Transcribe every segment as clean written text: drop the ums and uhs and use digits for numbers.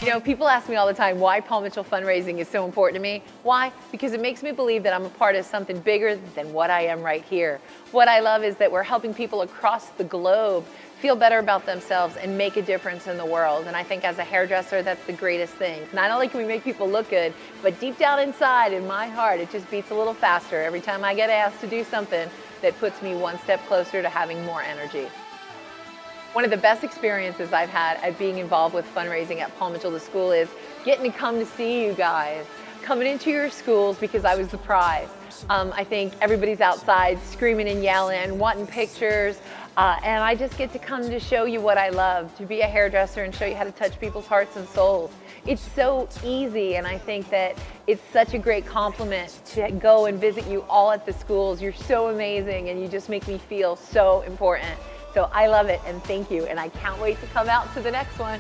You know, people ask me all the time why Paul Mitchell fundraising is so important to me. Why? Because it makes me believe that I'm a part of something bigger than what I am right here. What I love is that we're helping people across the globe feel better about themselves and make a difference in the world. And I think as a hairdresser, that's the greatest thing. Not only can we make people look good, but deep down inside in my heart, it just beats a little faster every time I get asked to do something that puts me one step closer to having more energy. One of the best experiences I've had at being involved with fundraising at Paul Mitchell the School is getting to come to see you guys, coming into your schools because I was the prize. I think everybody's outside screaming and yelling, wanting pictures, and I just get to come to show you what I love, to be a hairdresser and show you how to touch people's hearts and souls. It's so easy, and I think that it's such a great compliment to go and visit you all at the schools. You're so amazing, and you just make me feel so important. So I love it, and thank you, and I can't wait to come out to the next one.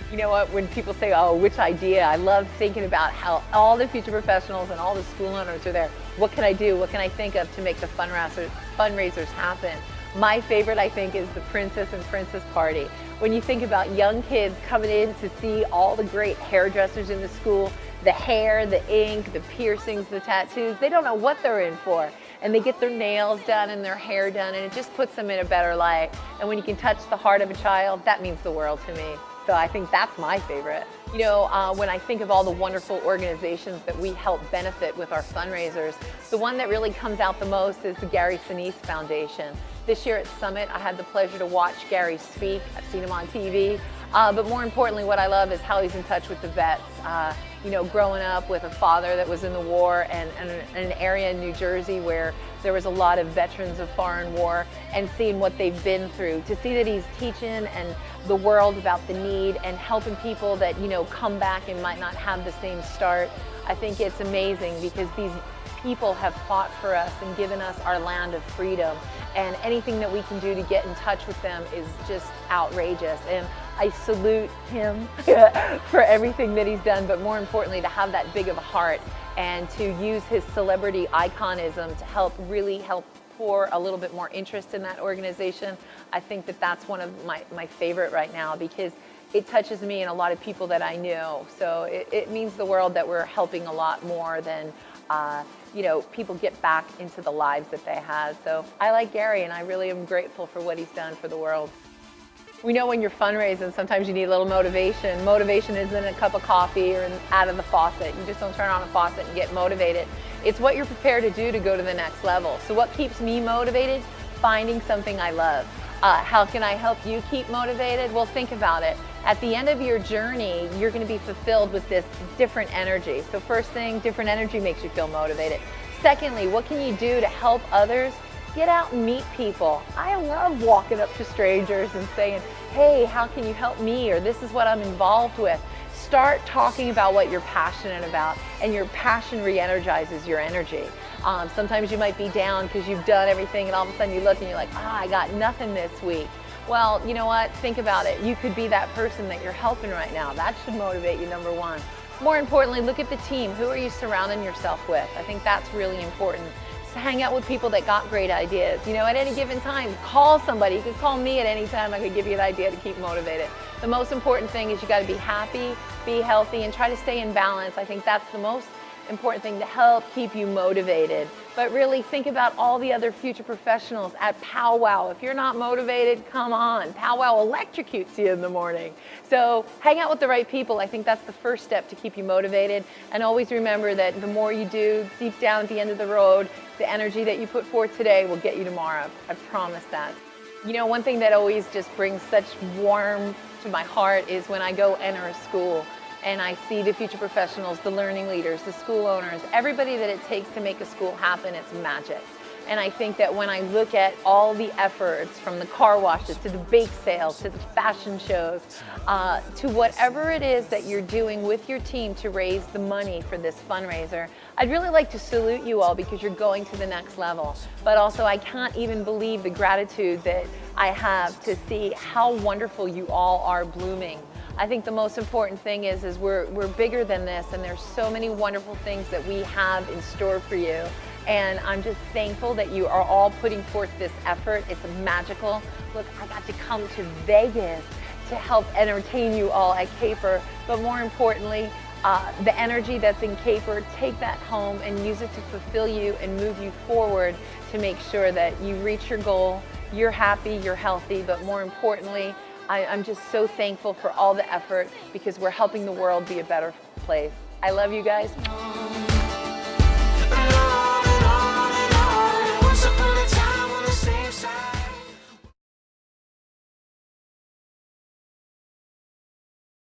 You know what, when people say, oh, which idea, I love thinking about how all the future professionals and all the school owners are there. What can I do? What can I think of to make the fundraisers happen? My favorite, I think, is the Princess and Princess Party. When you think about young kids coming in to see all the great hairdressers in the school, the hair, the ink, the piercings, the tattoos, they don't know what they're in for. And they get their nails done and their hair done, and it just puts them in a better light. And when you can touch the heart of a child, that means the world to me. So I think that's my favorite. You know, when I think of all the wonderful organizations that we help benefit with our fundraisers, the one that really comes out the most is the Gary Sinise Foundation. This year at Summit, I had the pleasure to watch Gary speak. I've seen him on TV. But more importantly, what I love is how he's in touch with the vets. You know, growing up with a father that was in the war and an area in New Jersey where there was a lot of veterans of foreign war, and seeing what they've been through, to see that he's teaching and the world about the need and helping people that, you know, come back and might not have the same start. I think it's amazing because these people have fought for us and given us our land of freedom, and anything that we can do to get in touch with them is just outrageous. And I salute him for everything that he's done, but more importantly, to have that big of a heart and to use his celebrity iconism to really help pour a little bit more interest in that organization. I think that that's one of my favorite right now, because it touches me and a lot of people that I know. So it means the world that we're helping a lot more than you know, people get back into the lives that they had. So I like Gary, and I really am grateful for what he's done for the world. We know when you're fundraising, sometimes you need a little motivation. Motivation isn't a cup of coffee or out of the faucet. You just don't turn on a faucet and get motivated. It's what you're prepared to do to go to the next level. So what keeps me motivated? Finding something I love. How can I help you keep motivated? Well, think about it. At the end of your journey, you're going to be fulfilled with this different energy. So first thing, different energy makes you feel motivated. Secondly, what can you do to help others? Get out and meet people. I love walking up to strangers and saying, hey, how can you help me? Or this is what I'm involved with. Start talking about what you're passionate about, and your passion re-energizes your energy. Sometimes you might be down because you've done everything, and all of a sudden you look and you're like, I got nothing this week. Well, you know what? Think about it. You could be that person that you're helping right now. That should motivate you, number one. More importantly, look at the team. Who are you surrounding yourself with? I think that's really important. So hang out with people that got great ideas. You know, at any given time, call somebody. You could call me at any time. I could give you an idea to keep motivated. The most important thing is you got to be happy, be healthy, and try to stay in balance. I think that's the most important thing to help keep you motivated. But really think about all the other future professionals at powwow. If you're not motivated, come on. Powwow electrocutes you in the morning. So hang out with the right people. I think that's the first step to keep you motivated. And always remember that the more you do, deep down at the end of the road, the energy that you put forth today will get you tomorrow. I promise that. You know, one thing that always just brings such warmth to my heart is when I go enter a school and I see the future professionals, the learning leaders, the school owners, everybody that it takes to make a school happen. It's magic. And I think that when I look at all the efforts, from the car washes to the bake sales to the fashion shows, to whatever it is that you're doing with your team to raise the money for this fundraiser, I'd really like to salute you all because you're going to the next level. But also, I can't even believe the gratitude that I have to see how wonderful you all are blooming. I think the most important thing is we're bigger than this, and there's so many wonderful things that we have in store for you. And I'm just thankful that you are all putting forth this effort. It's magical. Look, I got to come to Vegas to help entertain you all at Caper, but more importantly, the energy that's in Caper, take that home and use it to fulfill you and move you forward to make sure that you reach your goal, you're happy, you're healthy, but more importantly, I'm just so thankful for all the effort because we're helping the world be a better place. I love you guys.